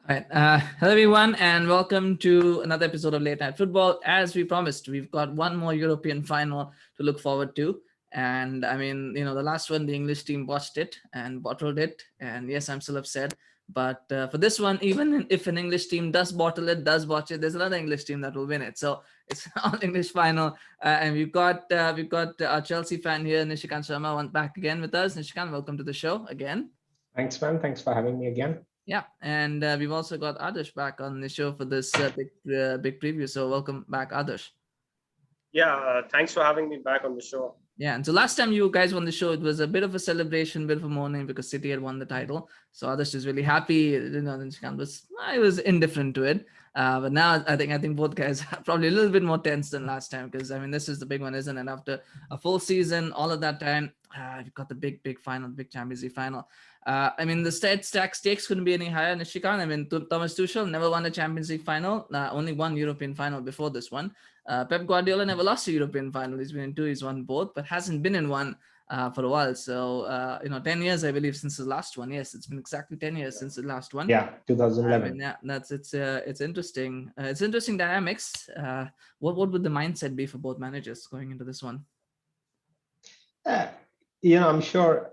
All right. Hello, everyone, and welcome to another episode of Late Night Football. As we promised, we've got one more European final to look forward to. And I mean, the last one, the English team botched it and bottled it. And yes, I'm still upset. But for this one, even if an English team does bottle it, does botch it, there's another English team that will win it. So it's an all-English final. And we've got our Chelsea fan here, Nishikant Sharma, back again with us. Nishikant, welcome to the show again. Thanks, man. Thanks for having me again. Yeah, and we've also got Adarsh back on the show for this big preview. So welcome back, Adarsh. Yeah, thanks for having me back on the show. Yeah, and so last time you guys won the show, it was a bit of a celebration, bit of a mourning because City had won the title. So Adarsh is really happy. I was indifferent to it. But now I think both guys are probably a little bit more tense than last time because I mean this is the big one, isn't it? After a full season, all of that time, we've got the big final, big Champions League final. I mean the stakes couldn't be any higher. Nishikant, I mean Thomas Tuchel never won a Champions League final, only one European final before this one. Pep Guardiola never lost a European final. He's been in two, he's won both, but hasn't been in one for a while. So 10 years I believe since the last one. Yes, it's been exactly 10 years since the last one. Yeah, 2011. I mean, yeah, it's interesting. It's interesting dynamics. What would the mindset be for both managers going into this one? I'm sure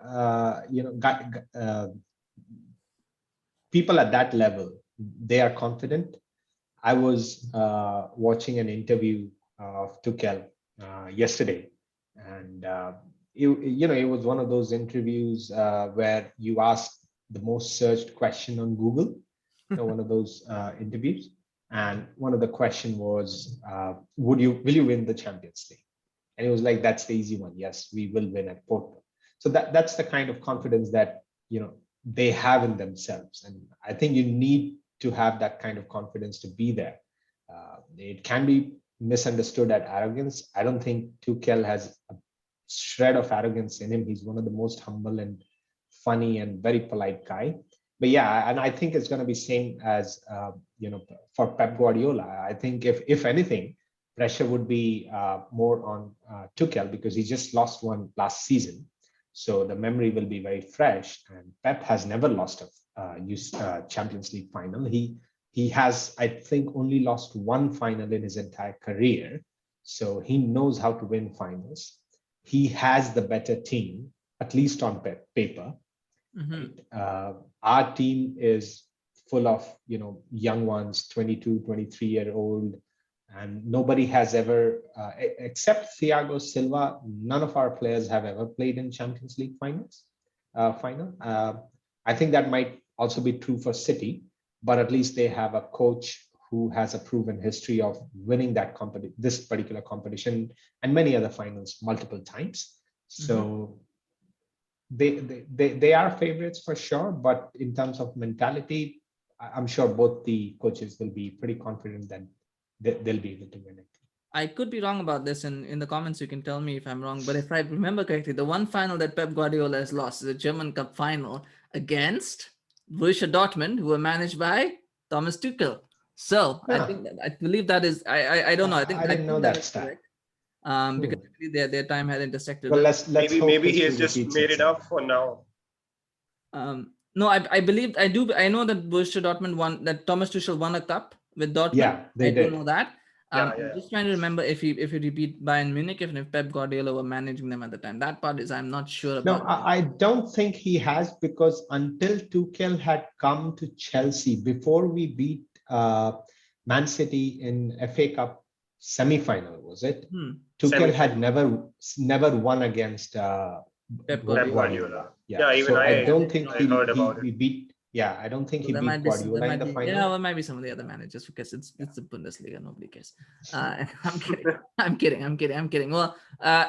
people at that level, they are confident. I was watching an interview of Tuchel yesterday, and it was one of those interviews where you ask the most searched question on Google. One of those interviews, and one of the question was, will you win the Champions League? And it was like, that's the easy one. Yes, we will win at Porto. So that's the kind of confidence that they have in themselves, and I think you need to have that kind of confidence to be there. It can be misunderstood as arrogance. I don't think Tuchel has a shred of arrogance in him. He's one of the most humble and funny and very polite guy. But yeah, and I think it's going to be same as for Pep Guardiola. I think if anything, pressure would be more on Tuchel because he just lost one last season, so the memory will be very fresh. And Pep has never lost a Champions League final. He has, I think, only lost one final in his entire career, so he knows how to win finals. He has the better team, at least on paper. Mm-hmm. Our team is full of young ones, 22, 23-year-old, and nobody has ever except Thiago Silva, none of our players have ever played in Champions League final. I think that might also be true for City, but at least they have a coach who has a proven history of winning this particular competition and many other finals multiple times. So they are favorites for sure, but in terms of mentality, I'm sure both the coaches will be pretty confident that they'll be able to win it. I could be wrong about this, and in the comments you can tell me if I'm wrong. But if I remember correctly, the one final that Pep Guardiola has lost is a German Cup final against Borussia Dortmund, who were managed by Thomas Tuchel. So I believe that is I don't know. I didn't know that stat. Because their time had intersected. Well, let's maybe he has just made it up for now. No, I believe I know that Borussia Dortmund won, that Thomas Tuchel won a cup with Dortmund. Yeah, they did. I don't know that. I'm just trying to remember if he beat Bayern Munich, if Pep Guardiola were managing them at the time. That part is I'm not sure about. No, I don't think he has, because until Tuchel had come to Chelsea, before we beat Man City in FA Cup semi-final, was it? Tuchel had never won against Pep Guardiola. Yeah, even so I don't think he beat. Yeah, I don't think he beat Guardiola in the final. Yeah, well, maybe some of the other managers, because it's the Bundesliga, nobody cares. I'm kidding. Well,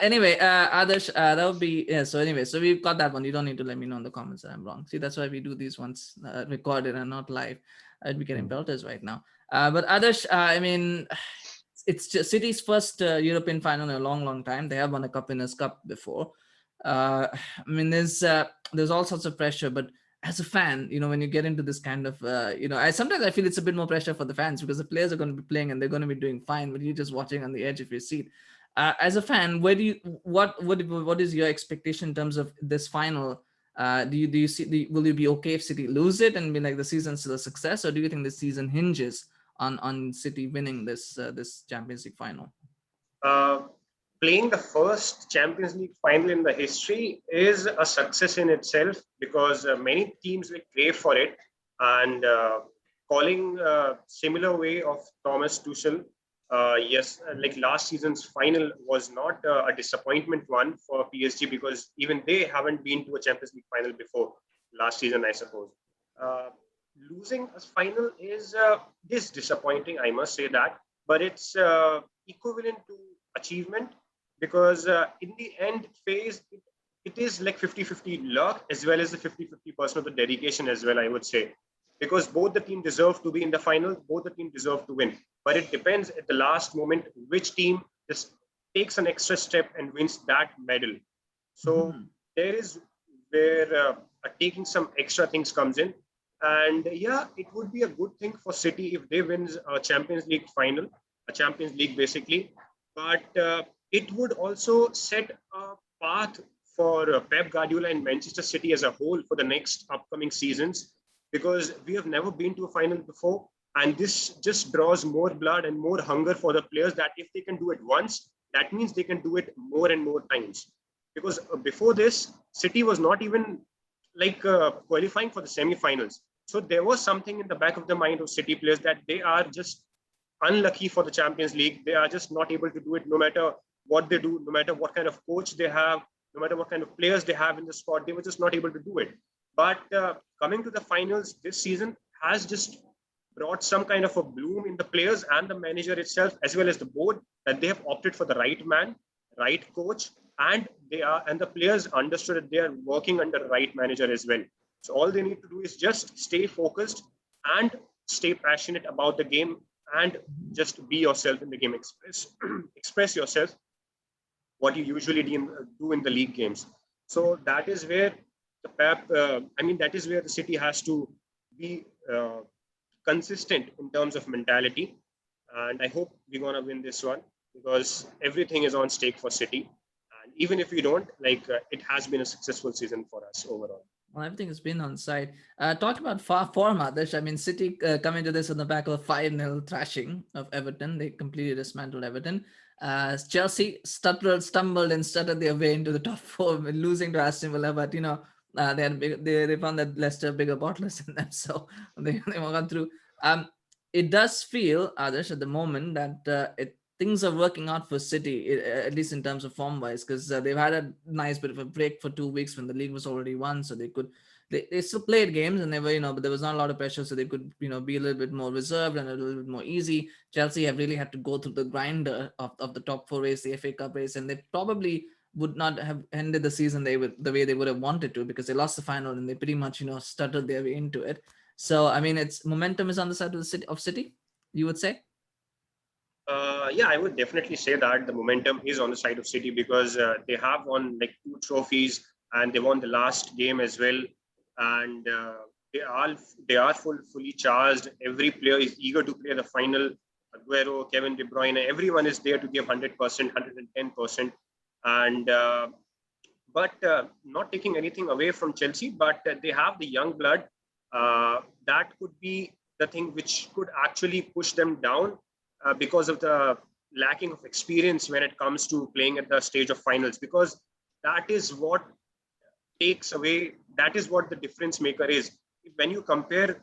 anyway, Adarsh, that would be So anyway, so we've got that one. You don't need to let me know in the comments that I'm wrong. See, that's why we do these ones recorded and not live. I'd be getting belters right now. But Adarsh, I mean, it's just City's first European final in a long time. They have won a Winners' Cup before. I mean, there's all sorts of pressure, but as a fan, when you get into this kind of, sometimes I feel it's a bit more pressure for the fans, because the players are going to be playing and they're going to be doing fine, but you're just watching on the edge of your seat. As a fan, what is your expectation in terms of this final? Do you see will you be okay if City lose it and be like the season's still a success, or do you think the season hinges on City winning this Champions League final? Uh, Playing the first Champions League final in the history is a success in itself because many teams will crave for it. And calling similar way of Thomas Tuchel, yes, like last season's final was not a disappointment one for PSG because even they haven't been to a Champions League final before last season, I suppose. Uh, Losing a final is disappointing, I must say that, but it's equivalent to achievement because in the end phase it is like 50-50 luck as well as the 50-50% of the dedication as well, I would say, because both the team deserve to be in the final, both the team deserve to win, but it depends at the last moment which team just takes an extra step and wins that medal. So there is where taking some extra things comes in. And yeah, it would be a good thing for City if they win a Champions League final, a Champions League basically. But it would also set a path for Pep Guardiola and Manchester City as a whole for the next upcoming seasons, because we have never been to a final before. And this just draws more blood and more hunger for the players that if they can do it once, that means they can do it more and more times. Because before this, City was not even like qualifying for the semi-finals. So there was something in the back of the mind of City players that they are just unlucky for the Champions League. They are just not able to do it no matter what they do, no matter what kind of coach they have, no matter what kind of players they have in the squad. They were just not able to do it. But coming to the finals this season has just brought some kind of a bloom in the players and the manager itself, as well as the board, that they have opted for the right man, right coach, and the players understood that they are working under the right manager as well. So all they need to do is just stay focused and stay passionate about the game and just be yourself in the game. Express yourself what you usually do in the league games. So that is where that is where the City has to be consistent in terms of mentality. And I hope we're going to win this one because everything is on stake for City. And even if we don't, it has been a successful season for us overall. Well, everything has been on side. Talk about form, Adarsh. I mean, City coming to this on the back of a 5-0 thrashing of Everton. They completely dismantled Everton. Chelsea stumbled and stuttered their way into the top four, losing to Aston Villa. But, they found that Leicester bigger bottlers in them. So they got through. It does feel, Adarsh, at the moment that things are working out for City, at least in terms of form wise, because they've had a nice bit of a break for 2 weeks when the league was already won, so they still played games and they were, but there was not a lot of pressure, so they could, be a little bit more reserved and a little bit more easy. Chelsea have really had to go through the grinder of the top four race, the FA Cup race, and they probably would not have ended the season the way they would have wanted to, because they lost the final and they pretty much, stuttered their way into it. So I mean, it's momentum is on the side of City, you would say. Yeah, I would definitely say that the momentum is on the side of City because they have won like 2 trophies and they won the last game as well, and they are fully charged. Every player is eager to play the final. Aguero, Kevin De Bruyne, everyone is there to give 100%, 110%, and but not taking anything away from Chelsea, but they have the young blood. That could be the thing which could actually push them down because of the lacking of experience when it comes to playing at the stage of finals, because that is what that is what the difference maker is. When you compare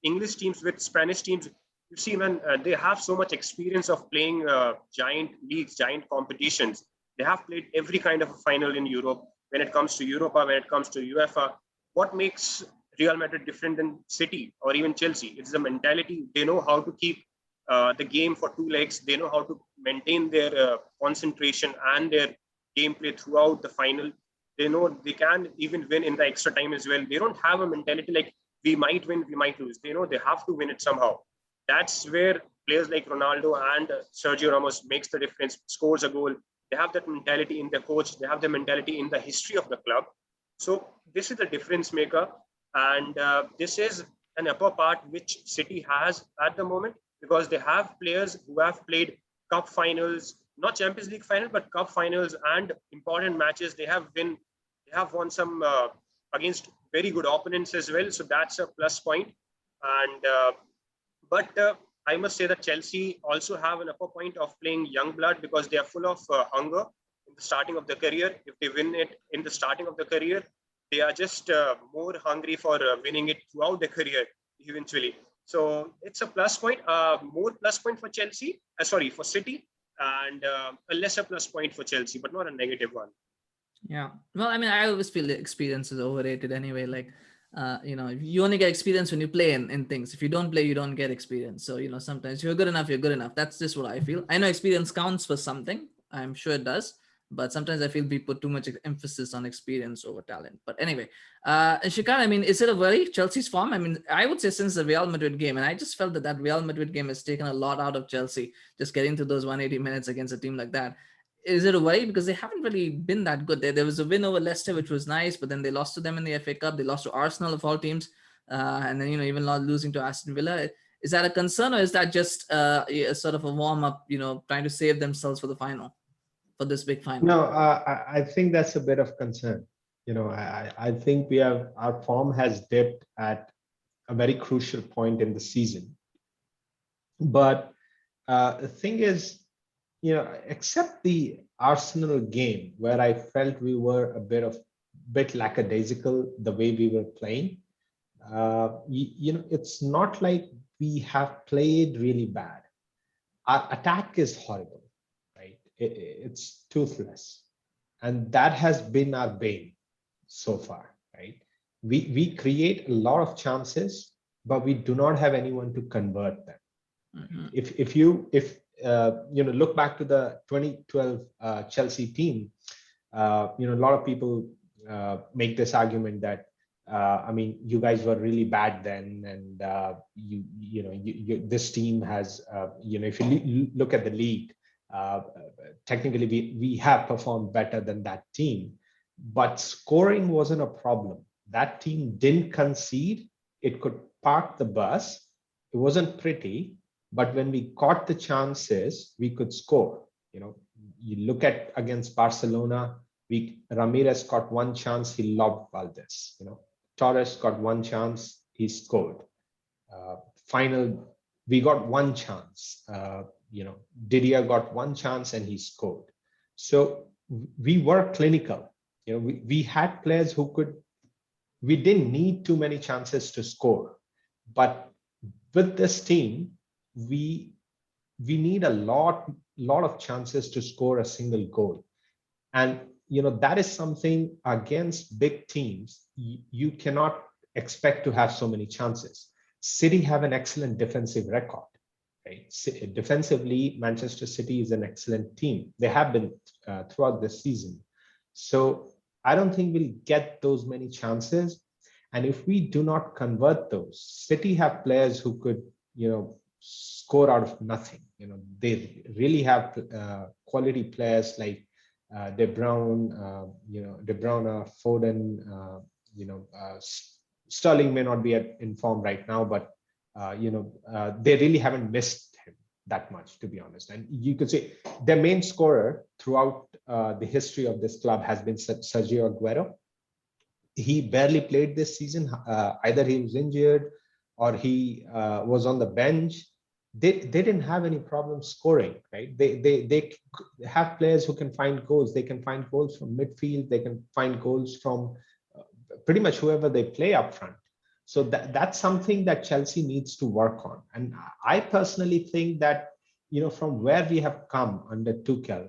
English teams with Spanish teams, you see, man, they have so much experience of playing giant leagues, giant competitions. They have played every kind of a final in Europe. When it comes to Europa, when it comes to UEFA, what makes Real Madrid different than City or even Chelsea? It's the mentality. They know how to keep the game for 2 legs. They know how to maintain their concentration and their gameplay throughout the final. They know they can even win in the extra time as well. They don't have a mentality like we might win, we might lose. They know they have to win it somehow. That's where players like Ronaldo and Sergio Ramos makes the difference, scores a goal. They have that mentality in their coach. They have the mentality in the history of the club. So this is the difference maker. And this is an upper part which City has at the moment, because they have players who have played cup finals, not Champions League final, but cup finals and important matches. They have won some against very good opponents as well. So that's a plus point. And but I must say that Chelsea also have an upper point of playing young blood because they are full of hunger in the starting of the career. If they win it in the starting of the career, they are just more hungry for winning it throughout the career eventually. So it's a plus point, more plus point for Chelsea, for City, and a lesser plus point for Chelsea, but not a negative one. Yeah. Well, I mean, I always feel the experience is overrated anyway. Like, you only get experience when you play in things. If you don't play, you don't get experience. So, sometimes you're good enough, you're good enough. That's just what I feel. I know experience counts for something. I'm sure it does. But sometimes I feel we put too much emphasis on experience over talent. But anyway, Shikar, I mean, is it a worry, Chelsea's form? I mean, I would say since the Real Madrid game, and I just felt that Real Madrid game has taken a lot out of Chelsea, just getting to those 180 minutes against a team like that. Is it a worry? Because they haven't really been that good. There was a win over Leicester, which was nice, but then they lost to them in the FA Cup. They lost to Arsenal of all teams. And then, even losing to Aston Villa. Is that a concern, or is that just a sort of a warm-up, trying to save themselves for the final? For this big final? No, I think that's a bit of concern. I think our form has dipped at a very crucial point in the season. But the thing is, except the Arsenal game where I felt we were a bit lackadaisical the way we were playing, it's not like we have played really bad. Our attack is horrible. It's toothless, and that has been our bane so far, right? We create a lot of chances, but we do not have anyone to convert them. Mm-hmm. If you look back to the 2012 Chelsea team, a lot of people make this argument that you guys were really bad then, and this team has if you look at the league. Technically, we have performed better than that team, but scoring wasn't a problem. That team didn't concede. It could park the bus. It wasn't pretty, but when we got the chances, we could score. You look at against Barcelona, Ramirez got one chance, he lobbed Valdez. Torres got one chance, he scored. We got one chance. Didier got one chance and he scored. So we were clinical. We had players we didn't need too many chances to score. But with this team, we need a lot of chances to score a single goal. And, that is something against big teams, you cannot expect to have so many chances. City have an excellent defensive record. Right? Defensively, Manchester City is an excellent team. They have been throughout the season. So I don't think we'll get those many chances. And if we do not convert those, City have players who could, score out of nothing. They really have quality players like De Bruyne, Foden, Sterling may not be in form right now, but they really haven't missed him that much, to be honest. And you could say their main scorer throughout the history of this club has been Sergio Aguero. He barely played this season. Either he was injured or he was on the bench. They didn't have any problem scoring, right? They have players who can find goals. They can find goals from midfield. They can find goals from pretty much whoever they play up front. So that's something that Chelsea needs to work on. And I personally think that, from where we have come under Tuchel,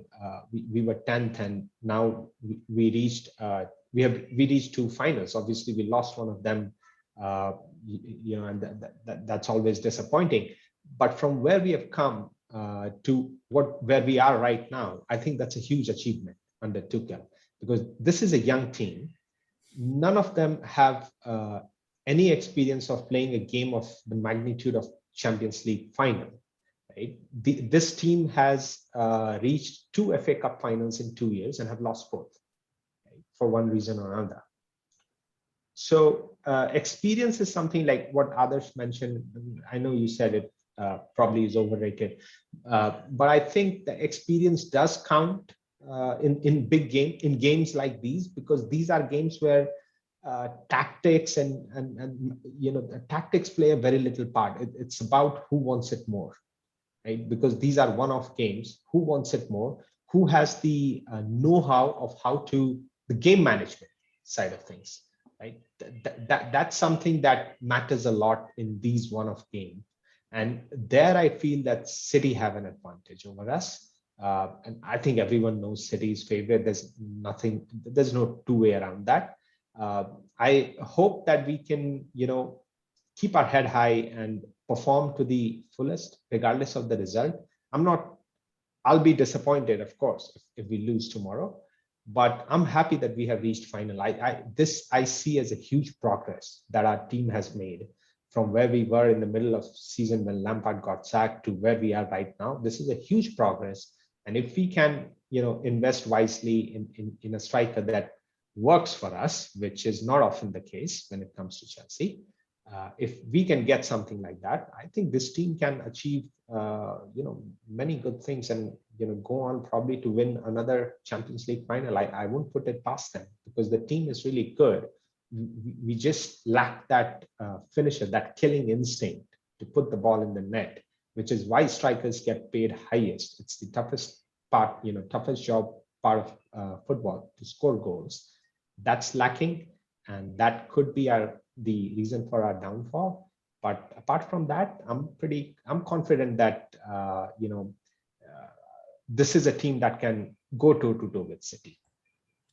we were 10th, and now we reached two finals. Obviously, we lost one of them, and that's always disappointing. But from where we have come to where we are right now, I think that's a huge achievement under Tuchel, because this is a young team. None of them have any experience of playing a game of the magnitude of Champions League final. Right? This team has reached 2 FA Cup finals in 2 years and have lost both, right, for one reason or another. So experience is something like what Adarsh mentioned. I know you said it probably is overrated, but I think the experience does count in games like these, because these are games where tactics and tactics play a very little part. It's about who wants it more, right? Because these are one-off games. Who wants it more? Who has the know-how of how to the game management side of things, right? That's something that matters a lot in these one-off games. And there I feel that City have an advantage over us. And I think everyone knows City's favorite. There's no two way around that. I hope that we can, keep our head high and perform to the fullest, regardless of the result. I'll be disappointed, of course, if we lose tomorrow, but I'm happy that we have reached final. I see as a huge progress that our team has made from where we were in the middle of season when Lampard got sacked to where we are right now. This is a huge progress. And if we can, invest wisely in a striker that works for us, which is not often the case when it comes to Chelsea, if we can get something like that, I think this team can achieve, many good things and, go on probably to win another Champions League final. I won't put it past them because the team is really good. We just lack that finisher, that killing instinct to put the ball in the net, which is why strikers get paid highest. It's the toughest part, toughest job part of football, to score goals. That's lacking, and that could be the reason for our downfall. But apart from that, I'm confident that this is a team that can go toe to toe with City.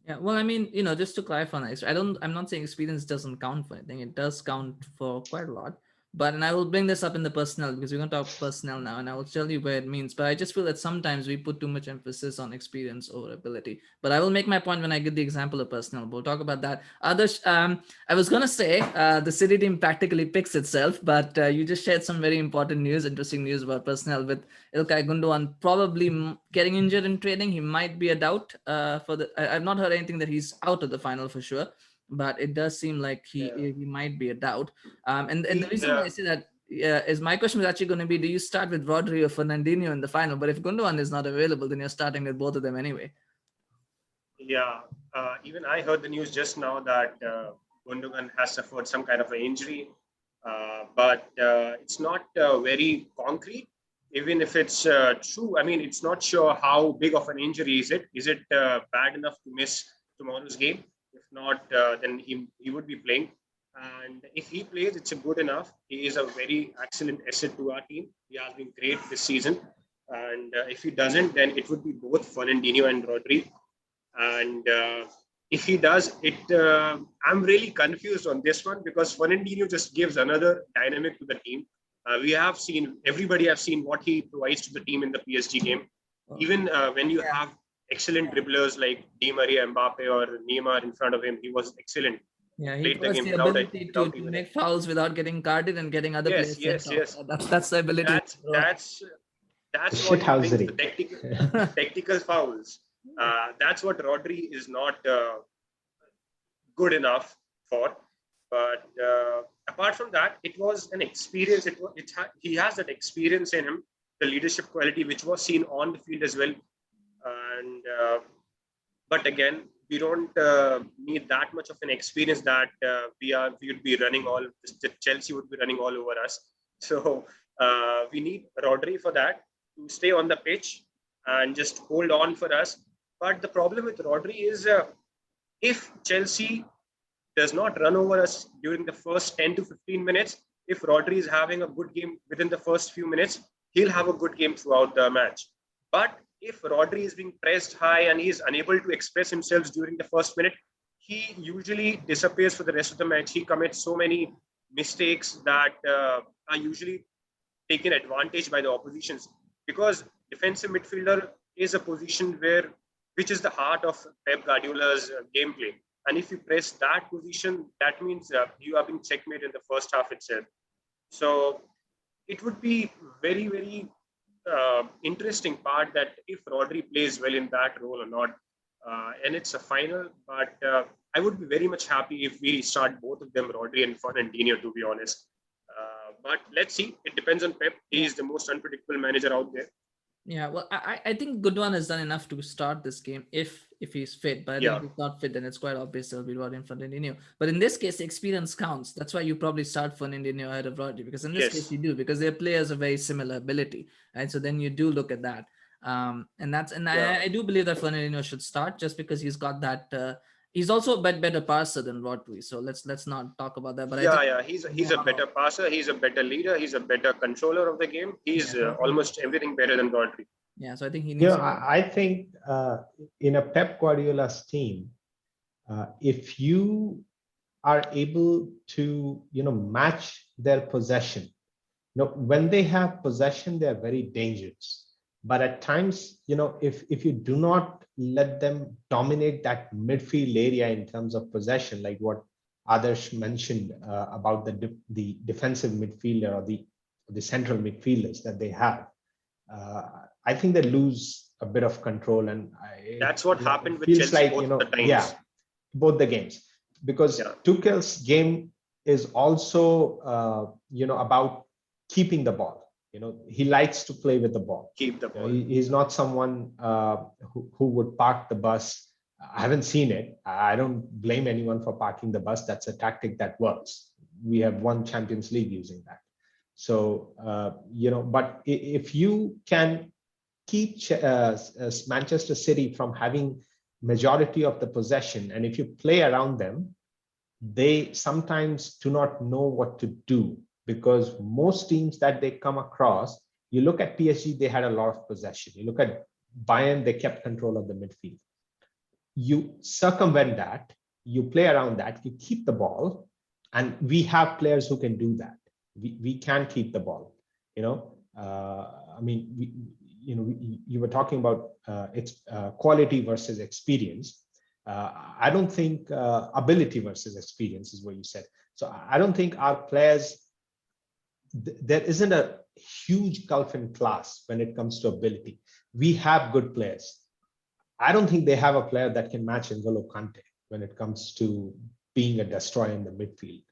Yeah, well, I mean, just to clarify on this, I'm not saying experience doesn't count for anything. It does count for quite a lot. But, and I will bring this up in the personnel because we're going to talk personnel now, and I will tell you where it means. But I just feel that sometimes we put too much emphasis on experience over ability. But I will make my point when I give the example of personnel. We'll talk about that. Others, I was going to say the City team practically picks itself, but you just shared some very important news, interesting news about personnel with Ilkay Gundogan probably getting injured in training. He might be a doubt I've not heard anything that he's out of the final for sure, but it does seem like he might be a doubt. And the reason why I say that is my question was actually going to be, do you start with Rodri or Fernandinho in the final? But if Gundogan is not available, then you're starting with both of them anyway. Yeah, even I heard the news just now that Gundogan has suffered some kind of an injury, but it's not very concrete. Even if it's true, I mean, it's not sure how big of an injury is it. Is it bad enough to miss tomorrow's game? If not, then he would be playing. And if he plays, it's a good enough. He is a very excellent asset to our team. He has been great this season. And if he doesn't, then it would be both Fernandinho and Rodri. And if he does, I'm really confused on this one because Fernandinho just gives another dynamic to the team. Everybody have seen what he provides to the team in the PSG game. Even when you have excellent dribblers like Di Maria, Mbappe, or Neymar in front of him, he was excellent. Yeah, he has the ability to make fouls without getting carded and getting other players. Yes. That's the ability. That's what he brings, the technical fouls. That's what Rodri is not good enough for. But apart from that, it was an experience. He has that experience in him, the leadership quality, which was seen on the field as well. And but again, we don't need that much of an experience that we would be running Chelsea would be running all over us. So we need Rodri for that to stay on the pitch and just hold on for us. But the problem with Rodri is if Chelsea does not run over us during the first 10 to 15 minutes, if Rodri is having a good game within the first few minutes, he'll have a good game throughout the match. But if Rodri is being pressed high and he's unable to express himself during the first minute, he usually disappears for the rest of the match. He commits so many mistakes that are usually taken advantage by the oppositions, because defensive midfielder is a position which is the heart of Pep Guardiola's gameplay. And if you press that position, that means you have been checkmate in the first half itself. So it would be very, very interesting part that if Rodri plays well in that role or not. And it's a final, but I would be very much happy if we start both of them, Rodri and Fernandinho, to be honest. But let's see. It depends on Pep. He is the most unpredictable manager out there. Yeah, well, I think Gundogan has done enough to start this game if he's fit. But I think Yeah, if he's not fit, then it's quite obvious he'll be Rodri in Fernandinho. But in this case, experience counts. That's why you probably start Fernandinho ahead of Rodri, because in this case yes, you do, because their players are very similar ability, right? So then you do look at that. And yeah, I do believe that Fernandinho should start just because he's got that. He's also a better passer than Rodri. So let's not talk about that. But I think yeah. He's a better passer. He's a better leader. He's a better controller of the game. yeah, He's so I think almost everything better than Rodri. yeah, so I think he You needs know, to. I think in a Pep Guardiola's team, if you are able to, match their possession. When they have possession, they are very dangerous. But at times, if you do not let them dominate that midfield area in terms of possession, like what Adarsh mentioned about the defensive midfielder or the central midfielders that they have, I think they lose a bit of control, and That's what it happened with feels Chelsea like both the yeah, times. both the games, because Yeah, Tuchel's game is also about keeping the ball. He likes to play with the ball. keep the ball. He's not someone who would park the bus. I haven't seen it. I don't blame anyone for parking the bus. That's a tactic that works. We have won Champions League using that. So but if you can keep Manchester City from having majority of the possession, and if you play around them, they sometimes do not know what to do, because most teams that they come across, you look at PSG, they had a lot of possession. You look at Bayern, they kept control of the midfield. You circumvent that, you play around that, you keep the ball, and we have players who can do that. We can keep the ball. I mean, you were talking about quality versus experience. I don't think ability versus experience is what you said. So I don't think our players, there isn't a huge gulf in class when it comes to ability. We have good players. I don't think they have a player that can match N'Golo Kante when it comes to being a destroyer in the midfield.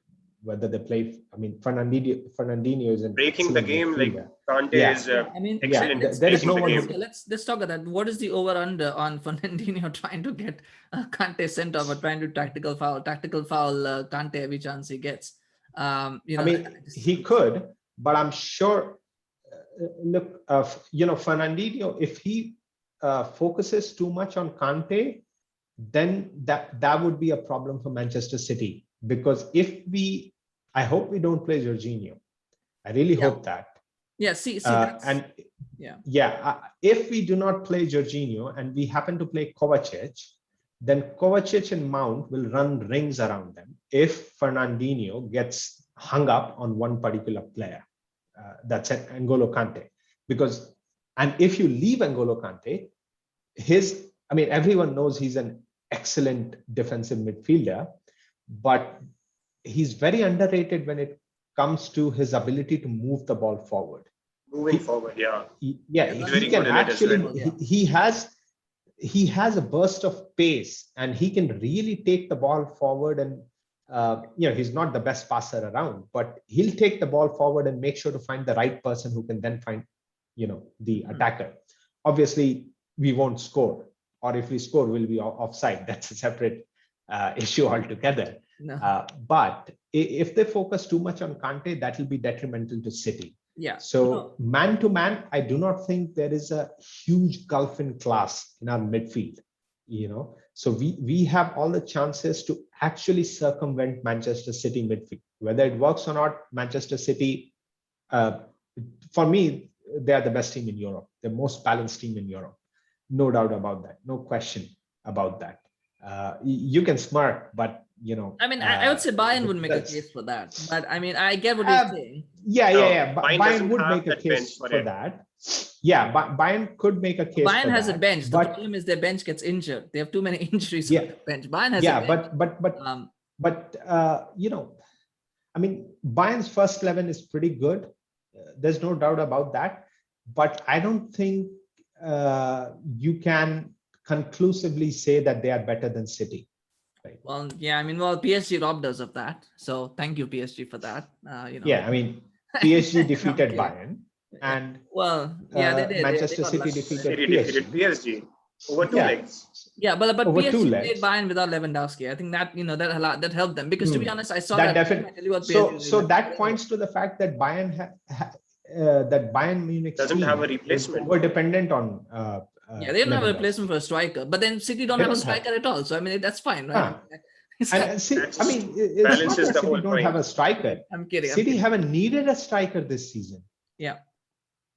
Whether they play, I mean, Fernandinho is an Breaking the excellent game like midfielder. Kante Yeah, is Yeah, I mean, excellent in there is breaking no the one who game. can. let's talk about that. What is the over under on Fernandinho trying to get Kante sent off or trying to tactical foul Kante every chance he gets? I mean, he could, but I'm sure. Look, Fernandinho, if he focuses too much on Kante, then that would be a problem for Manchester City. Because I hope we don't play Jorginho. I really Yeah. hope that. Yeah, see, that's, And yeah, if we do not play Jorginho and we happen to play Kovacic, then Kovacic and Mount will run rings around them if Fernandinho gets hung up on one particular player. That's N'Golo Kante. And if you leave N'Golo Kante, everyone knows he's an excellent defensive midfielder, but he's very underrated when it comes to his ability to move the ball forward. Moving forward, yeah. He very can good in it as actually, well. he has a burst of pace, and he can really take the ball forward. And he's not the best passer around, but he'll take the ball forward and make sure to find the right person who can then find the attacker. Obviously we won't score, or if we score, we'll be offside. That's a separate issue altogether. no. But if they focus too much on Kante, that will be detrimental to City. Yeah. So man to man, I do not think there is a huge gulf in class in our midfield. So we have all the chances to actually circumvent Manchester City midfield. Whether it works or not, Manchester City, for me, they are the best team in Europe, the most balanced team in Europe. No doubt about that. No question about that. You can smirk, but I would say Bayern would make a case for that, but I mean, I get what you're saying. Yeah. Bayern Bayern would doesn't make a have that bench case for for him. that. Yeah, but Bayern could make a case. Bayern for has that, a bench. The but problem is their bench gets injured. They have too many injuries Yeah. on the bench. Bayern has yeah, a bench. but Bayern's first 11 is pretty good. There's no doubt about that. But I don't think you can conclusively say that they are better than City. Right? Well, yeah, PSG robbed us of that. So thank you, PSG, for that. Yeah, PSG defeated Okay. Bayern. and Well, yeah, they did. They Manchester got City lucky. defeated City defeated PSG. PSG over two Yeah, legs. Yeah, but over two PSG played legs. Bayern without Lewandowski. I think that that helped them because to be Hmm. honest, I saw That that game. I definitely. tell you what, PSG So was really so lucky. that points to the fact that that Bayern Munich's Doesn't have a team is replacement. over dependent on Yeah, they don't have a Lewandowski. replacement for a striker, but then City don't They have a don't have. striker at all. So I mean, that's fine, right? Huh. It's And kind see, I That's mean, it's not balances that the City whole don't have point. a striker. I'm kidding. I'm City kidding. haven't needed a striker this season. Yeah.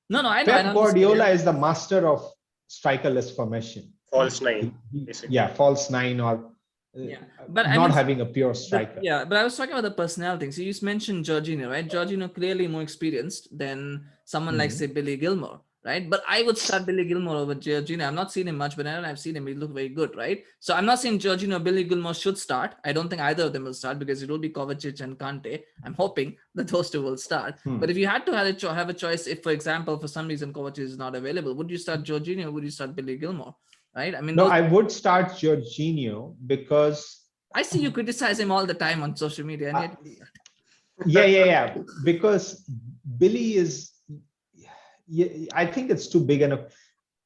No, I know. Pep Guardiola is the master of strikerless formation. False nine, basically. Yeah, false nine or Yeah, but I not mean, having a pure striker. yeah, but I was talking about the personality. So you mentioned Jorginho, right? Jorginho clearly more experienced than someone like say Billy Gilmore, right? But I would start Billy Gilmore over Jorginho. I'm not seen him much, but whenever I've seen him, he look very good, right? So I'm not saying Jorginho or Billy Gilmore should start. I don't think either of them will start because it will be Kovacic and Kante. I'm hoping that those two will start. But if you had to have a choice, if for example for some reason Kovacic is not available, would you start Jorginho or would you start Billy Gilmore? Right? I mean, No, I would start Jorginho because I see you criticize him all the time on social media. And yeah, because Billy is, I think it's too big enough.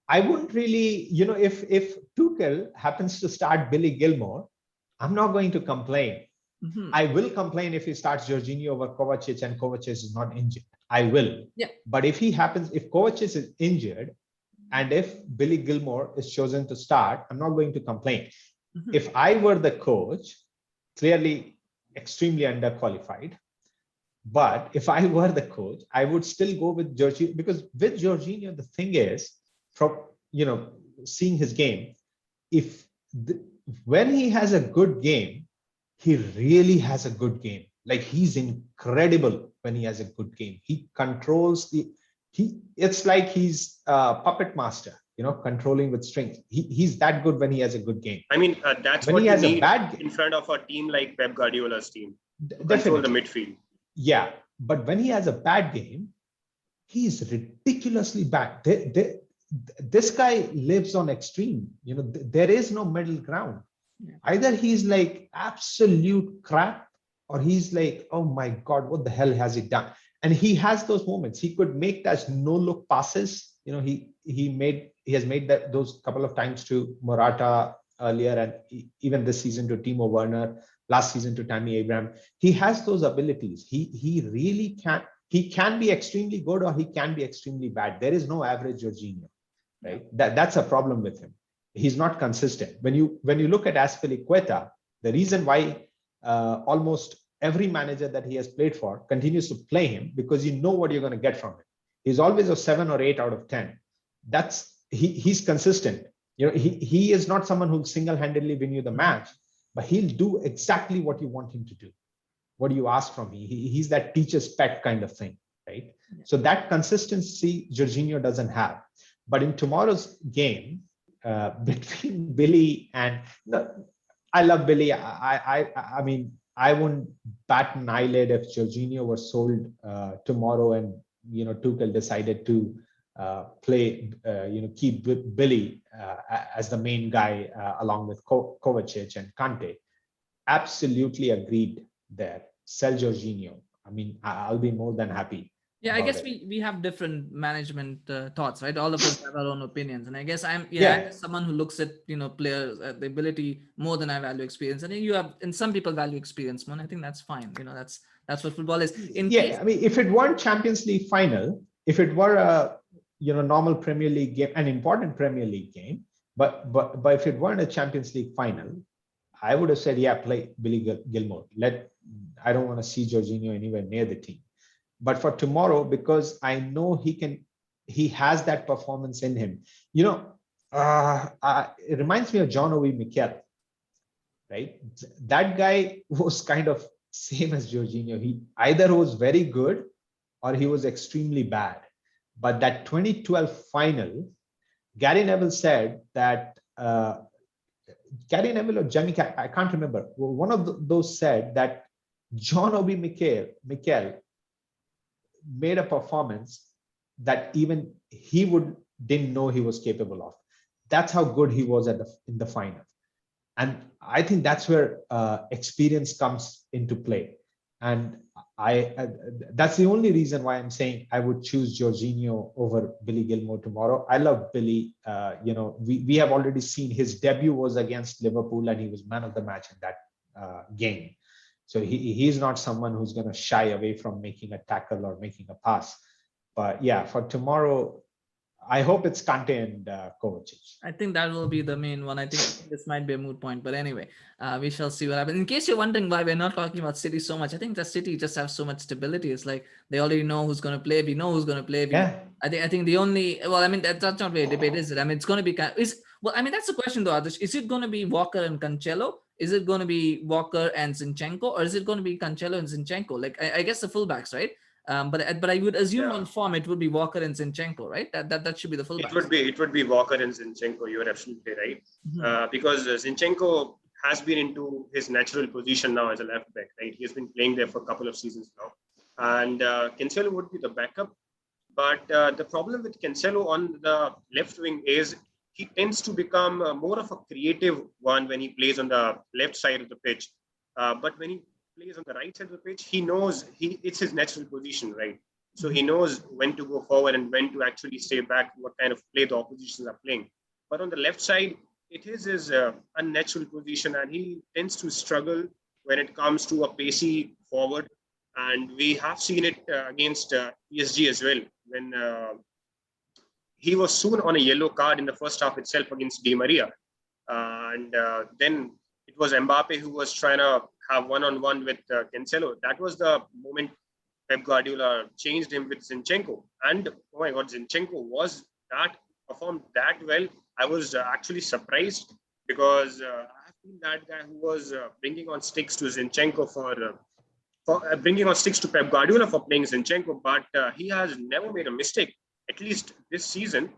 I wouldn't really, if Tuchel happens to start Billy Gilmore, I'm not going to complain. I will complain if he starts Jorginho over Kovacic and Kovacic is not injured. I will. Yeah. But if Kovacic is injured and if Billy Gilmore is chosen to start, I'm not going to complain. If I were the coach, clearly extremely underqualified. But if I were the coach, I would still go with Jorginho because with Jorginho, the thing is, from seeing his game, when he has a good game, he really has a good game. Like he's incredible when he has a good game. He controls it's like he's a puppet master, controlling with strings. He's that good when he has a good game. I mean, that's when what he you has need a bad game, in front of a team like Pep Guardiola's team. Definitely. Control the midfield. Yeah, but when he has a bad game, he's ridiculously bad. This guy lives on extreme. There is no middle ground. Yeah. Either he's like absolute crap, or he's like, oh my God, what the hell has he done? And he has those moments. He could make that no-look passes. He has made those couple of times to Morata earlier, and even this season to Timo Werner. Last season to Tammy Abraham. He has those abilities. He really can. He can be extremely good or he can be extremely bad. There is no average Jorginho, right? That's a problem with him. He's not consistent. When you look at Azpilicueta, the reason why almost every manager that he has played for continues to play him, because you know what you're going to get from him. He's always a 7 or 8 out of 10. He's consistent. He is not someone who'll single-handedly win you the match. But he'll do exactly what you want him to do, what you ask from him. He's that teacher's pet kind of thing, right? Yeah. So that consistency Jorginho doesn't have. But in tomorrow's game, between Billy and I love Billy. I mean, I wouldn't bat an eyelid if Jorginho was sold tomorrow and Tuchel decided to keep Billy as the main guy along with Kovacic and Kante. Absolutely agreed there. Sell Jorginho. I mean, I'll be more than happy. Yeah, I guess we have different management thoughts, right? All of us have our own opinions, and I guess I'm someone who looks at players the ability more than I value experience, and some people value experience more. And I think that's fine. That's what football is. I mean, if it weren't Champions League final, if it were a normal Premier League game, an important Premier League game, but if it weren't a Champions League final, I would have said, yeah, play Billy Gilmore. I don't want to see Jorginho anywhere near the team. But for tomorrow, because I know he has that performance in him. It reminds me of John Obi Mikel, right? That guy was kind of same as Jorginho. He either was very good or he was extremely bad. But that 2012 final, Gary Neville said that, Gary Neville or Jamie, I can't remember. One of those said that John Obi Mikel made a performance that even he didn't know he was capable of. That's how good he was in the final. And I think that's where experience comes into play. And that's the only reason why I'm saying I would choose Jorginho over Billy Gilmore tomorrow. I love Billy. We have already seen his debut was against Liverpool, and he was man of the match in that game. So he's not someone who's going to shy away from making a tackle or making a pass. But yeah, for tomorrow, I hope it's Kante and Kovacic. I think that will be the main one. I think this might be a moot point, but anyway, we shall see what happens. In case you're wondering why we're not talking about City so much, I think the City just have so much stability. It's like they already know who's going to play. We know who's going to play. Yeah. I think the only, well, I mean, that's not really a debate, is it? I mean, it's going to be well, I mean, that's the question though, Adarsh. Is it going to be Walker and Cancelo? Is it going to be Walker and Zinchenko, or is it going to be Cancelo and Zinchenko? Like, I guess the fullbacks, right? But I would assume on form it would be Walker and Zinchenko, right? That should be the fullbacks. It would be Walker and Zinchenko. You are absolutely right. Mm-hmm. Because Zinchenko has been into his natural position now as a left back, right? He has been playing there for a couple of seasons now, and Cancelo would be the backup. But the problem with Cancelo on the left wing is he tends to become more of a creative one when he plays on the left side of the pitch. But when he plays on the right side of the pitch, he knows it's his natural position, right? So he knows when to go forward and when to actually stay back, what kind of play the oppositions are playing. But on the left side, it is his unnatural position, and he tends to struggle when it comes to a pacey forward. And we have seen it against PSG as well, when he was soon on a yellow card in the first half itself against Di Maria. And then it was Mbappe who was trying to have one-on-one with Cancelo. That was the moment Pep Guardiola changed him with Zinchenko. And oh my God, Zinchenko performed that well. I was actually surprised, because I've been that guy who was bringing on sticks to Zinchenko for bringing on sticks to Pep Guardiola for playing Zinchenko, but he has never made a mistake. At least this season,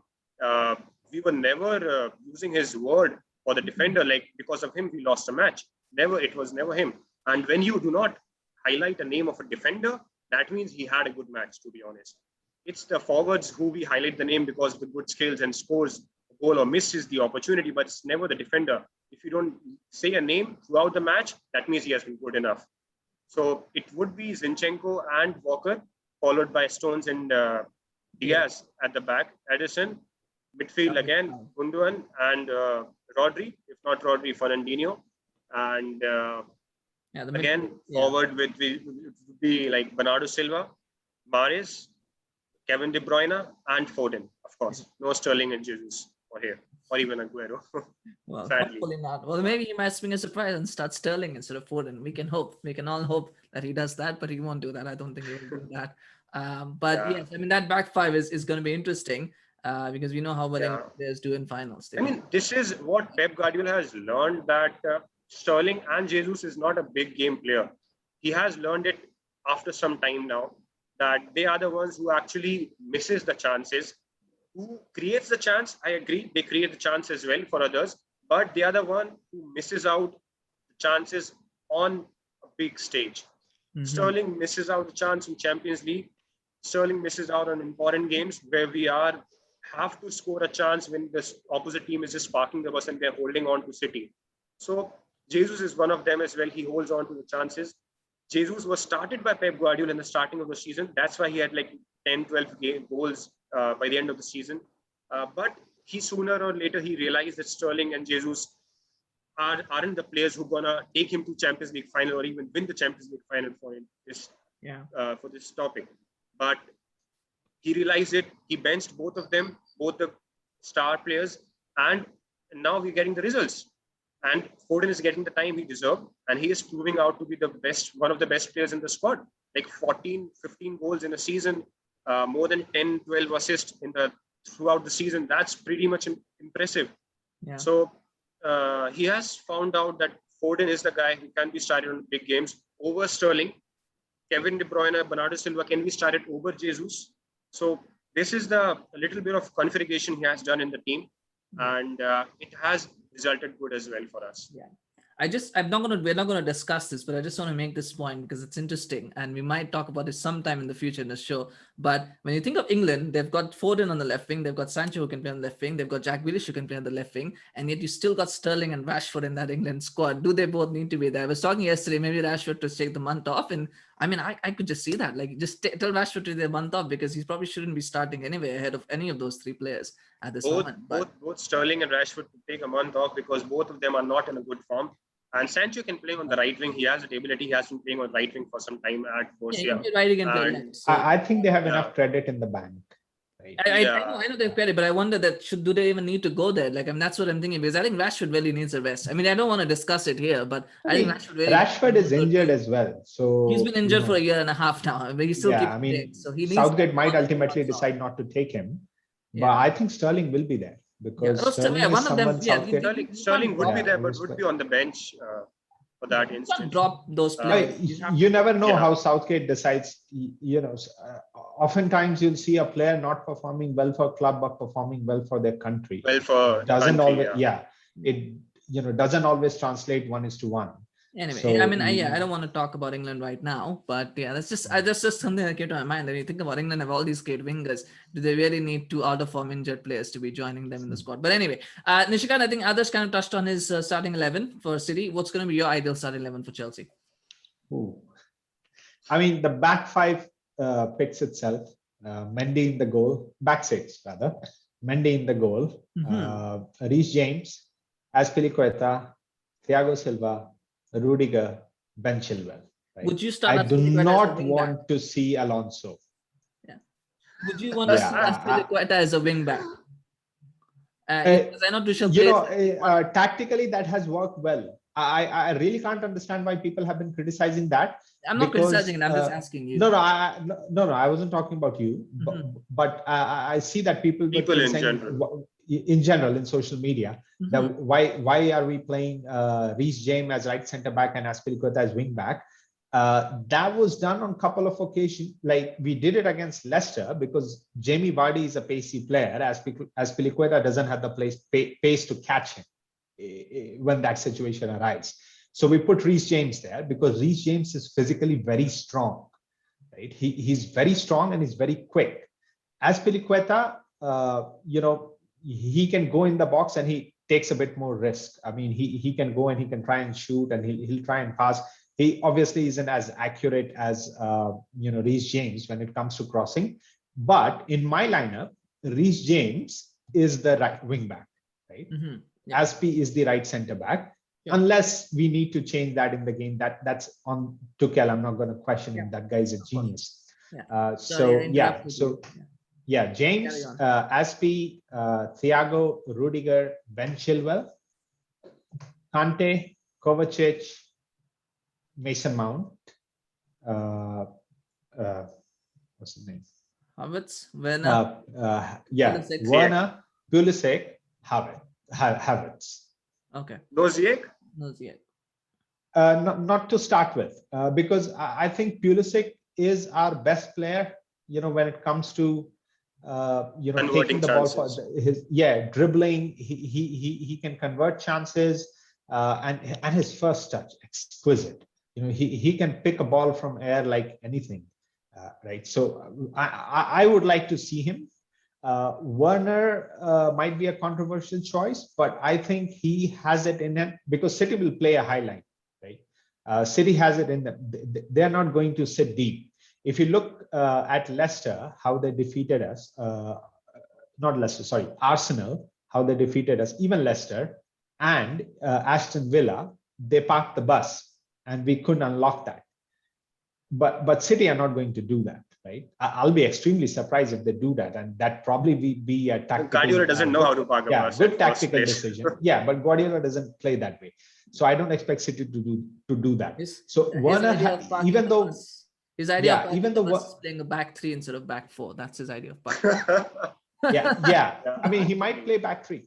we were never using his word for the defender, like because of him we lost a match. It was never him. And when you do not highlight a name of a defender, that means he had a good match, to be honest. It's the forwards who we highlight the name because of the good skills and scores a goal or misses the opportunity, but it's never the defender. If you don't say a name throughout the match, that means he has been good enough. So it would be Zinchenko and Walker, followed by Stones and Diaz at the back. Ederson, midfield again, Gundogan and Rodri. If not Rodri, Fernandinho. And forward would be like Bernardo Silva, Mahrez, Kevin De Bruyne, and Foden, of course. No Sterling and Jesus for here, or even Aguero. Well, sadly. hopefully not. Well, maybe he might swing a surprise and start Sterling instead of Foden. We can all hope that he does that, but he won't do that. I don't think he will do that. Yes, I mean, that back five is going to be interesting because we know how well players do in finals. I mean, this is what Pep Guardiola has learned, that Sterling and Jesus is not a big game player. He has learned it after some time now, that they are the ones who actually misses the chances. Who creates the chance? I agree, they create the chance as well for others, but they are the one who misses out the chances on a big stage. Mm-hmm. Sterling misses out the chance in Champions League. Sterling misses out on important games where we have to score a chance when the opposite team is just parking the bus and they're holding on to City. So Jesus is one of them as well. He holds on to the chances. Jesus was started by Pep Guardiola in the starting of the season. That's why he had like 10, 12 goals by the end of the season. But he sooner or later, he realized that Sterling and Jesus aren't the players who are going to take him to Champions League final or even win the Champions League final for this topic. But he realized it. He benched both of them, both the star players, and now we're getting the results. And Foden is getting the time he deserved, and he is proving out to be one of the best players in the squad. Like 14, 15 goals in a season, more than 10, 12 assists throughout the season. That's pretty much impressive. Yeah. So he has found out that Foden is the guy who can be started on big games over Sterling. Kevin De Bruyne, Bernardo Silva can be started over Jesus. So this is the little bit of configuration he has done in the team, and it has resulted good as well for us. Yeah. We're not gonna discuss this, but I just want to make this point because it's interesting, and we might talk about it sometime in the future in the show. But when you think of England, they've got Foden on the left wing, they've got Sancho who can play on the left wing, they've got Jack Grealish who can play on the left wing, and yet you still got Sterling and Rashford in that England squad. Do they both need to be there? I was talking yesterday, maybe Rashford to take the month off, and I mean, I could just see that. Like, just tell Rashford to the month off because he probably shouldn't be starting anyway ahead of any of those three players at this moment. Both Sterling and Rashford could take a month off because both of them are not in a good form. And Sancho can play on the right wing. He has that ability. He has been playing on right wing for some time at Borussia. Right again, left, so. I think they have enough credit in the bank. Right? I know they have credit, but I wonder that do they even need to go there? Like, I mean, that's what I'm thinking, because I think Rashford really needs a rest. I mean, I don't want to discuss it here, but I think Rashford is injured as well. So he's been injured for a year and a half now. But he's still playing. So he needs Southgate might ultimately decide not to take him, but I think Sterling will be there because Sterling is one of them. Sterling would be there, but would be on the bench. For that instance, drop those players. You never know how Southgate decides. Oftentimes you'll see a player not performing well for a club but performing well for their country. Doesn't always translate 1:1. Anyway, so, I mean, I don't want to talk about England right now, but that's just something that came to my mind. When you think about England, have all these great wingers, do they really need two out of form injured players to be joining them in the squad? But anyway, Nishikant, I think others kind of touched on his starting 11 for City. What's going to be your ideal starting 11 for Chelsea? Ooh. I mean, the back five picks itself. Mendy in the goal, back six rather. Mendy in the goal. Reece James, Azpilicueta, Thiago Silva, Rudiger, Ben Chilwell. Right? Would you start? I do not want to see Alonso. Yeah. Would you want to see Azpilicueta as a wing back? Because I know Tuchel tactically that has worked well. I really can't understand why people have been criticizing that. I'm not criticizing it. I'm just asking you. No, I wasn't talking about you. But I see that people in general in social media, that why are we playing Reece James as right centre back and Azpilicueta as wing back? That was done on a couple of occasions. Like we did it against Leicester because Jamie Vardy is a pacey player. Azpilicueta doesn't have the pace to catch him when that situation arrives. So we put Reece James there because Reece James is physically very strong. Right? He's very strong and he's very quick. Azpilicueta, he can go in the box and he takes a bit more risk. I mean, he can go and he can try and shoot and he'll try and pass. He obviously isn't as accurate as Reece James when it comes to crossing. But in my lineup, Reece James is the right wing back, right? Azpi is the right centre back. Unless we need to change that in the game, that's on Tuchel. I'm not going to question him. That guy is a genius. James, Azpi, Thiago, Rudiger, Ben Chilwell, Kante, Kovacic, Mason Mount. What's his name? Havertz, Werner. Werner, Pulisic, Havertz. Okay. No Ziyech? No Ziyech. Not to start with, because I think Pulisic is our best player. When it comes to taking the ball for dribbling, he can convert chances, and his first touch exquisite. He can pick a ball from air like anything, right? So I would like to see him. Werner might be a controversial choice, but I think he has it in him because City will play a high line, right? City has it in them. They're not going to sit deep. If you look at Leicester, how they defeated us, Arsenal, how they defeated us, even Leicester and Aston Villa, they parked the bus and we couldn't unlock that. But City are not going to do that, right? I'll be extremely surprised if they do that, and that probably be a tactical. Guardiola doesn't know how to park a bus. Good tactical decision. But Guardiola doesn't play that way, so I don't expect City to do that. So Werner, even though his idea of playing a back three instead of back four, that's his idea of parking. I mean, he might play back three.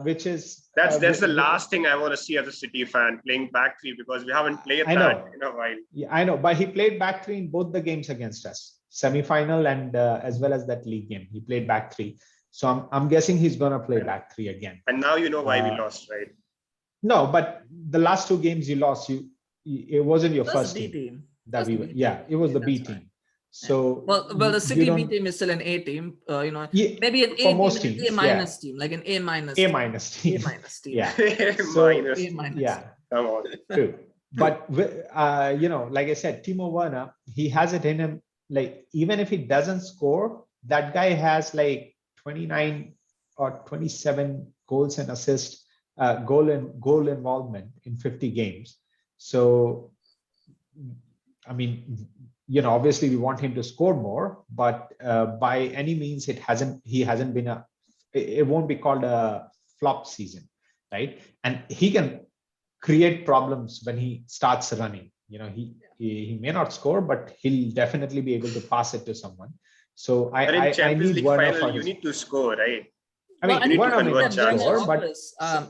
Which is that's the last thing I want to see as a City fan, playing back three, because we haven't played that in a while. Yeah, I know, but he played back three in both the games against us, semi-final and as well as that league game. He played back three, so I'm guessing he's gonna play back three again. And now you know why we lost, right? No, but the last two games you lost, it wasn't your first team. It was the B team. So the City B team is still an A team, maybe an A minus team, like an A minus team. A minus team. Yeah. A minus. Come on. True. But like I said, Timo Werner, he has it in him. Like even if he doesn't score, that guy has like 29 or 27 goals and assists, goal involvement in 50 games. So, I mean, obviously we want him to score more, but by any means, he hasn't been it won't be called a flop season, right? And he can create problems when he starts running. He may not score, but he'll definitely be able to pass it to someone. So But in I Champions need League Werner final, for you his. need to score, right? I Well, mean, need to Werner may convert not score, but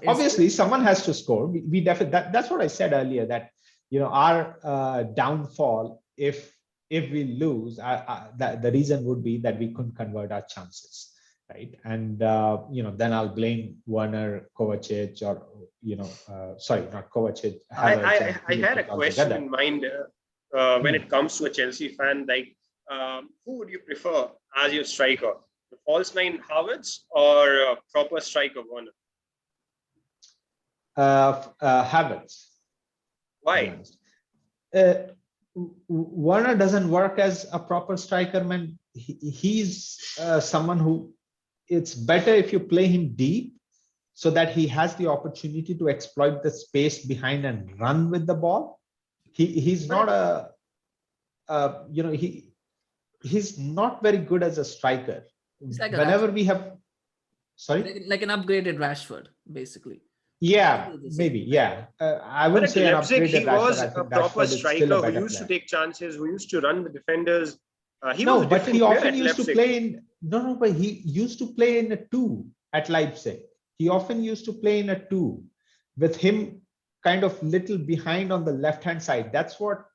obviously someone has to score. We definitely that's what I said earlier, that our downfall, if we lose, the reason would be that we couldn't convert our chances, right? And then I'll blame Werner, Kovacic, or sorry, not Kovacic. I had a question altogether. in mind when it comes to a Chelsea fan. Like, who would you prefer as your striker? The false nine Havertz or a proper striker Werner? Havertz. Why? Werner doesn't work as a proper striker, man. He's someone who, it's better if you play him deep so that he has the opportunity to exploit the space behind and run with the ball. He's not he's not very good as a striker. like Whenever we have, sorry, like an upgraded Rashford, basically. Yeah, maybe. Yeah, I But wouldn't at say an Leipzig, upgraded he Rashford. was I a think proper Rashford is still a striker who better used to player. take chances, who used to run the defenders. He No, was a but he different player often at used to Leipzig. play in. No, but he used to play in a two at Leipzig. He often used to play in a two, with him kind of little behind on the left-hand side. That's what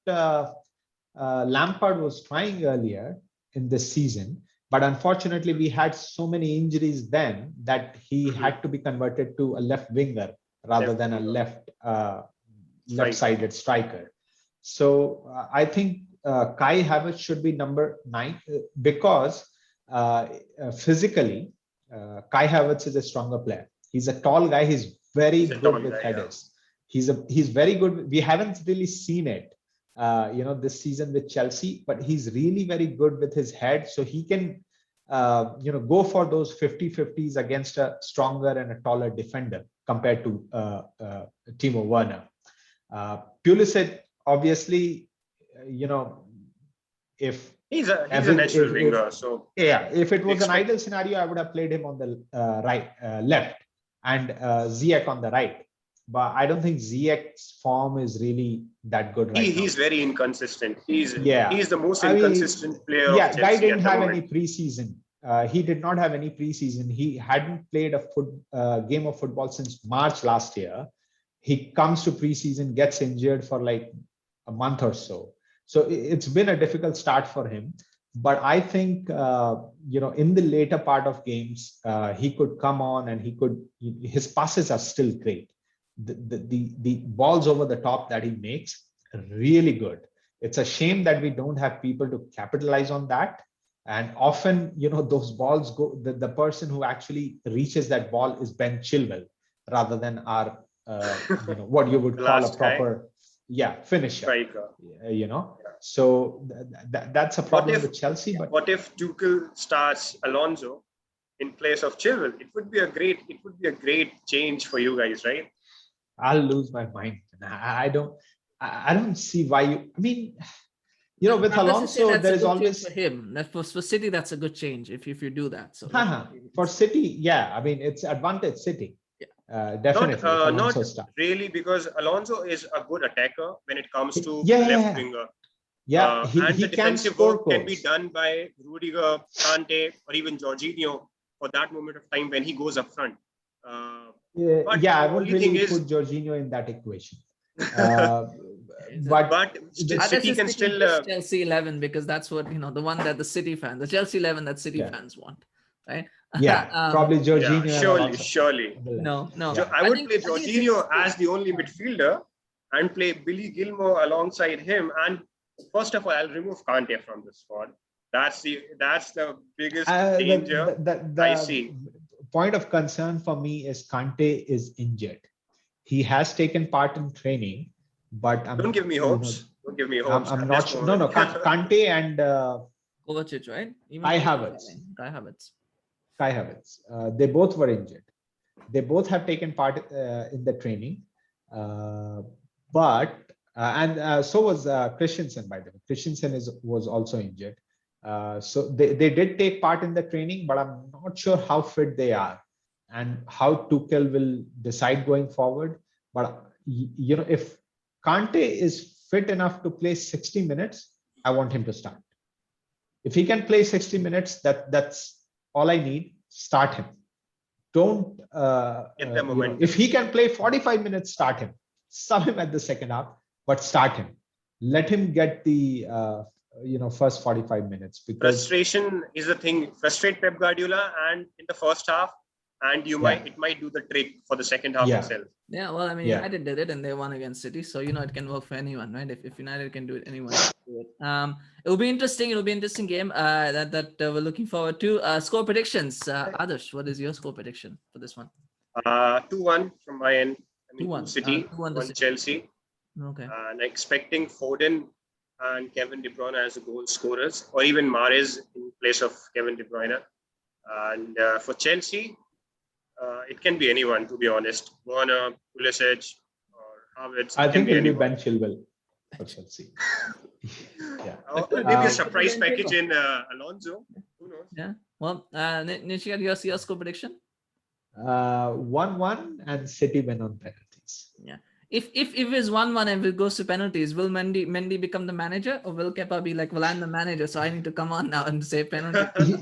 Lampard was trying earlier in this season. But unfortunately, we had so many injuries then that he had to be converted to a left winger rather than a left-sided striker. So I think Kai Havertz should be number 9 because physically, Kai Havertz is a stronger player. He's a tall guy. He's very good with headers. Yeah. He's very good. We haven't really seen it, this season with Chelsea, but he's really very good with his head. So he can, go for those 50-50s against a stronger and a taller defender compared to Timo Werner. Pulisic, obviously, if he's a natural winger. So yeah, if it was an ideal scenario, I would have played him on the left, and Ziyech on the right. But I don't think Ziyech's form is really that good right now. He's very inconsistent. He's the most inconsistent player. Yeah, of guy didn't have any preseason. He did not have any preseason. He hadn't played a game of football since March last year. He comes to preseason, gets injured for like a month or so. So it's been a difficult start for him. But I think, in the later part of games, he could come on and his passes are still great. The balls over the top that he makes are really good. It's a shame that we don't have people to capitalize on that. And often, those balls go, the person who actually reaches that ball is Ben Chilwell rather than our, what you would call a proper, finisher. Striker. So that's a problem with Chelsea. But what if Tuchel starts Alonso in place of Chilwell? It would be a great change for you guys, right? I'll lose my mind. I don't see why you. I mean, with Alonso, there is always for him. For City, that's a good change if you do that. So for City, yeah, I mean it's advantage City. Yeah. Definitely. Not really, because Alonso is a good attacker when it comes to left winger. Yeah, and the defensive work can be done by Rudiger, Kante, or even Jorginho for that moment of time when he goes up front. I won't really put Jorginho in that equation. But City can still Chelsea 11 because that's what the one that the Chelsea 11 that City fans want, right? Yeah, probably Jorginho. Yeah, surely. No. I would play Jorginho as the only midfielder and play Billy Gilmour alongside him. And first of all, I'll remove Kante from the squad. That's the biggest danger I see. Point of concern for me is Kante is injured. He has taken part in training, but Don't give me hopes. Don't give me hopes. I'm at not this sure. No, moment. Kante and Kovacic, right? Even Kai Kovacic, Havertz. Kai Havertz. Kai Havertz. They both were injured. They both have taken part in the training, but so was Christensen. By the way, Christensen was also injured. So they did take part in the training, but I'm not sure how fit they are and how Tuchel will decide going forward. But if Kante is fit enough to play 60 minutes, I want him to start. If he can play 60 minutes, that's all I need. Start him. Don't Get the momentum. if he can play 45 minutes, start him. Sub him at the second half, but start him. Let him get the first 45 minutes. Because Frustration is the thing. Frustrate Pep Guardiola and in the first half, and it might do the trick for the second half itself. Yeah, well, I mean, Yeah. United did it and they won against City, so it can work for anyone, right? If United can do it, anyone can do it. It will be interesting. It will be an interesting game that we're looking forward to. Score predictions. Adarsh, what is your score prediction for this one? 2-1 from my end. I mean, 2-1. City, 2-1 to 1 City. Chelsea. Okay. And expecting Foden and Kevin De Bruyne as the goal scorers, or even Mahrez in place of Kevin De Bruyne. And for Chelsea, it can be anyone, to be honest. Werner, Pulisic, or Havertz. I think it'll be anyone. Ben Chilwell for Chelsea. Yeah. Maybe a surprise package in Alonso. Who knows? Yeah. Well, Nishikant, your score prediction? 1-1 and City win on penalties. Yeah. If it's 1-1 and it goes to penalties, will Mendy become the manager, or will Kepa be like, well, I'm the manager, so I need to come on now and say penalty?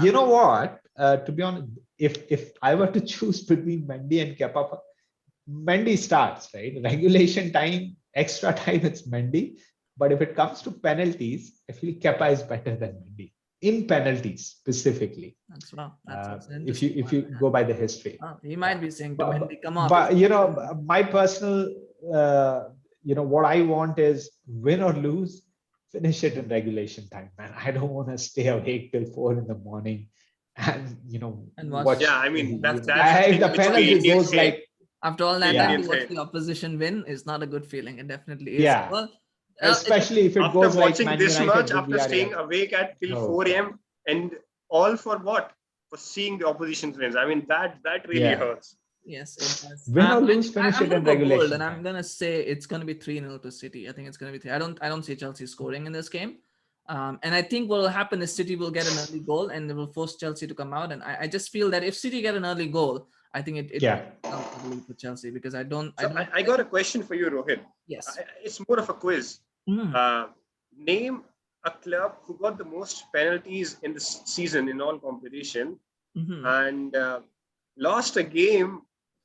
You know what? To be honest, if I were to choose between Mendy and Kepa, Mendy starts, right? Regulation time, extra time, it's Mendy. But if it comes to penalties, I feel Kepa is better than Mendy in penalties specifically. That's if you go by the history. He might be saying to Mendy, come on. But my personal, what I want is win or lose, finish it in regulation time, man. I don't want to stay awake till 4 a.m. and watch. Yeah, I mean that's if the penalty goes like after all that, to watch the opposition win is not a good feeling. It definitely is. Yeah. Well, especially if it goes like watching this much, after staying awake at till 4 a.m. and all for what? For seeing the opposition's wins. I mean that really hurts. Yes, it does. Win or lose, finish it in regulation. And I'm gonna say it's gonna be 3-0 to City. I think it's gonna be 3. I don't see Chelsea scoring in this game. And I think what will happen is City will get an early goal and they will force Chelsea to come out. And I just feel that if City get an early goal, I think it will for Chelsea, because I got a question for you, Rohit. Yes. It's more of a quiz. Name a club who got the most penalties in the season in all competition and lost a game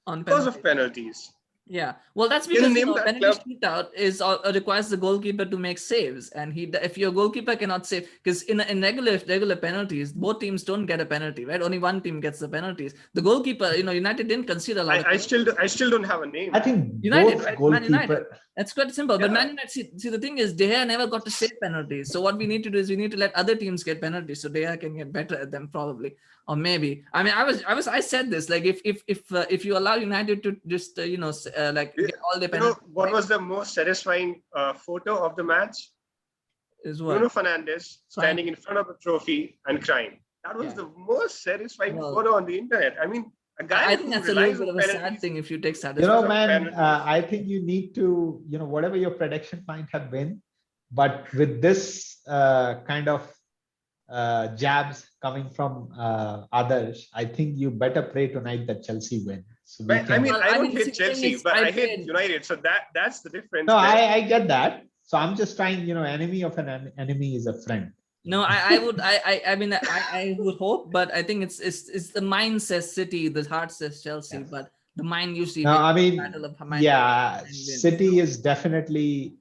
because of penalties. Yeah, well, that's because penalty shootout requires the goalkeeper to make saves, and if your goalkeeper cannot save, because in regular penalties, both teams don't get a penalty, right? Only one team gets the penalties. The goalkeeper, United didn't concede a lot. I still don't have a name. I think United, right? Man United. That's quite simple. But Man United, see, the thing is, De Gea never got to save penalties. So what we need to do is we need to let other teams get penalties, so De Gea can get better at them, probably, or maybe. I mean, I said this, like if you allow United to just get all the penalties. What was the most satisfying photo of the match? Is what? Bruno Fernandes standing in front of a trophy and crying. That was the most satisfying photo on the internet. I mean, I think that's a little bit of a sad thing if you take satisfaction. Man, I think you need to, whatever your prediction might have been, but with this kind of jabs coming from others, I think you better pray tonight that Chelsea win. So I don't hate Chelsea, but I hate United. So that's the difference. No, I get that. So I'm just trying, enemy of an enemy is a friend. No, I would hope, but I think it's the mind says City, the heart says Chelsea, but the mind usually. No, I mean, City is definitely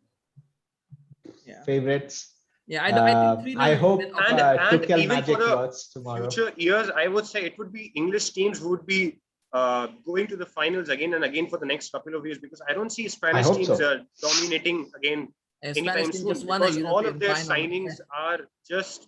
favorites. Yeah, I hope Tuchel magic works tomorrow. Future years, I would say it would be English teams who would be going to the finals again and again for the next couple of years, because I don't see Spanish teams dominating again anytime soon, because all of their signings are just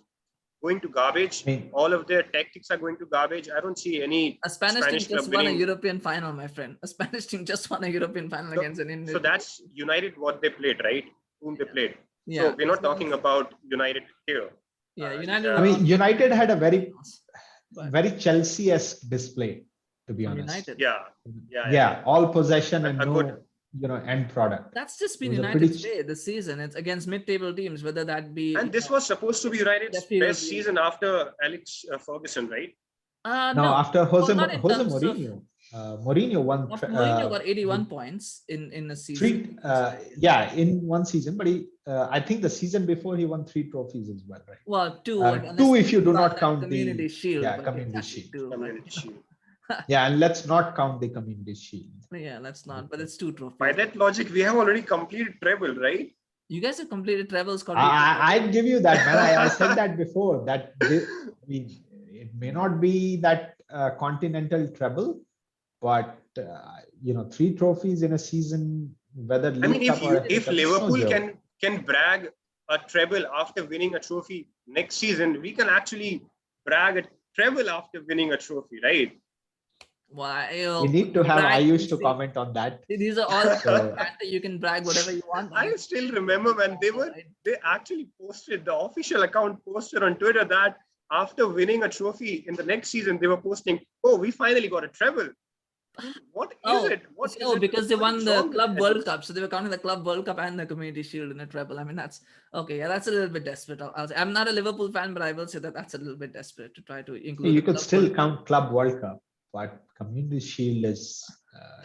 going to garbage. All of their tactics are going to garbage. I don't see any A Spanish team club just won a winning. European final, my friend. A Spanish team just won a European final against an Indian. So that's United what they played, right? Whom they played. Yeah. So we're not talking about United here. Yeah, United. I mean, United had a very Chelsea-esque display, to be honest. United. Yeah. All possession and good, end product. That's just been United's way this season. It's against mid-table teams, whether that be. And this was supposed to be United's best season after Alex Ferguson, right? No, after Jose Mourinho. Mourinho won. Mourinho got 81 points in a season. In one season, but I think the season before he won 3 trophies as well, right? Well, 2. 2 if you do not count Community Shield. Yeah, Community Shield. Community Shield. Yeah, and let's not count the Community Shield. Yeah, let's not. But it's 2 trophies. By that logic, we have already completed treble, right? You guys have completed trebles. I give you that, man. I said that before. That it may not be that continental treble, but 3 trophies in a season. Whether if Liverpool can brag a treble after winning a trophy next season, we can actually brag a treble after winning a trophy, right? Well, we need to have Ayush to comment on that. These are all that you can brag whatever you want. I still remember when they actually posted, the official account posted on Twitter that after winning a trophy in the next season, they were posting, "Oh, we finally got a treble." What is it? Because they won the Club World Cup, so they were counting the Club World Cup and the Community Shield in a treble. I mean, that's okay. Yeah, that's a little bit desperate. I'll say. I'm not a Liverpool fan, but I will say that that's a little bit desperate to try to include. You could still count Club World Cup, but Community Shield is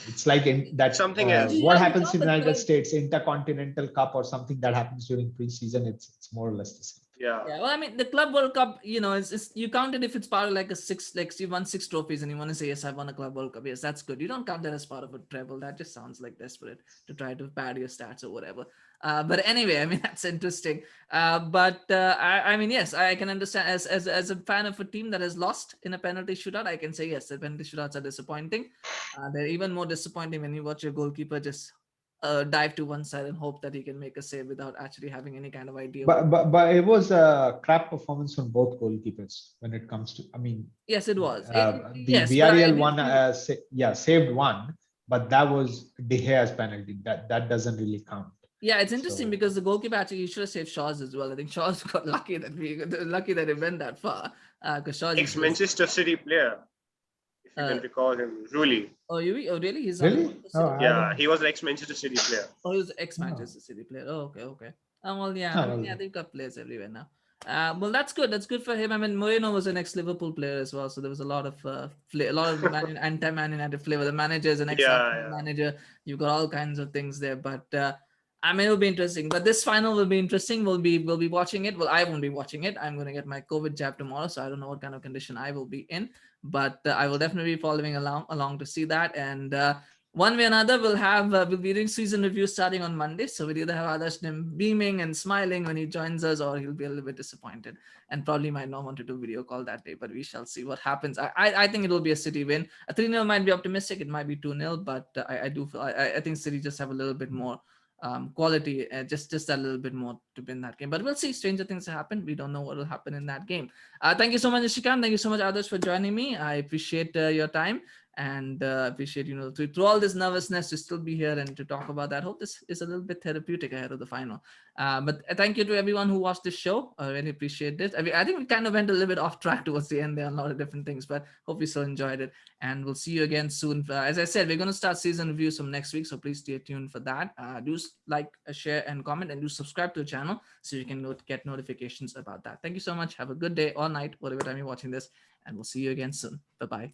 it's like that something else. What happens in the United States, Intercontinental Cup or something that happens during preseason, it's more or less the same. Yeah. Well, I mean, the Club World Cup, it's you count it if it's part of like a 6, like you won 6 trophies and you want to say, yes, I won a Club World Cup. Yes, that's good. You don't count that as part of a treble. That just sounds like desperate to try to pad your stats or whatever. But anyway, I mean, that's interesting. I mean, yes, I can understand as a fan of a team that has lost in a penalty shootout, I can say, yes, the penalty shootouts are disappointing. They're even more disappointing when you watch your goalkeeper just dive to one side and hope that he can make a save without actually having any kind of idea. But it was a crap performance from both goalkeepers when it comes to. I mean, yes, it was. The Villarreal one, saved one, but that was De Gea's penalty. That doesn't really count. Yeah, it's interesting because the goalkeeper actually should have saved Shaw's as well. I think Shaw's got lucky that it went that far. Because Shaw's ex-Manchester City player. You can recall him, really. Oh, really? He's really? He was an ex-Manchester City player. Oh, he was ex-Manchester City player. Oh, okay. They've got players everywhere now. Well, that's good. That's good for him. I mean, Moreno was an ex-Liverpool player as well, so there was a lot of anti-Man United flavor. The manager is an ex-manager. You've got all kinds of things there, but I mean, it'll be interesting. But this final will be interesting. We'll be watching it. Well, I won't be watching it. I'm going to get my COVID jab tomorrow, so I don't know what kind of condition I will be in. But I will definitely be following along to see that. And one way or another, we'll be doing season review starting on Monday. So we'll either have Adarsh Nim beaming and smiling when he joins us, or he'll be a little bit disappointed and probably might not want to do video call that day. But we shall see what happens. I think it will be a City win. A 3-0 might be optimistic. It might be 2-0, but I think City just have a little bit more quality, just a little bit more to win that game. But we'll see. Stranger things happen. We don't know what will happen in that game. Thank you so much, Nishikant. Thank you so much, Adarsh, for joining me. I appreciate your time and appreciate, through all this nervousness to still be here and to talk about that. Hope this is a little bit therapeutic ahead of the final. But thank you to everyone who watched this show. I really appreciate it. I think we kind of went a little bit off track towards the end there on a lot of different things, but hope you still enjoyed it. And we'll see you again soon. As I said, we're going to start season reviews from next week, so please stay tuned for that. Do like, share, and comment, and do subscribe to the channel so you can get notifications about that. Thank you so much. Have a good day or night, whatever time you're watching this, and we'll see you again soon. Bye-bye.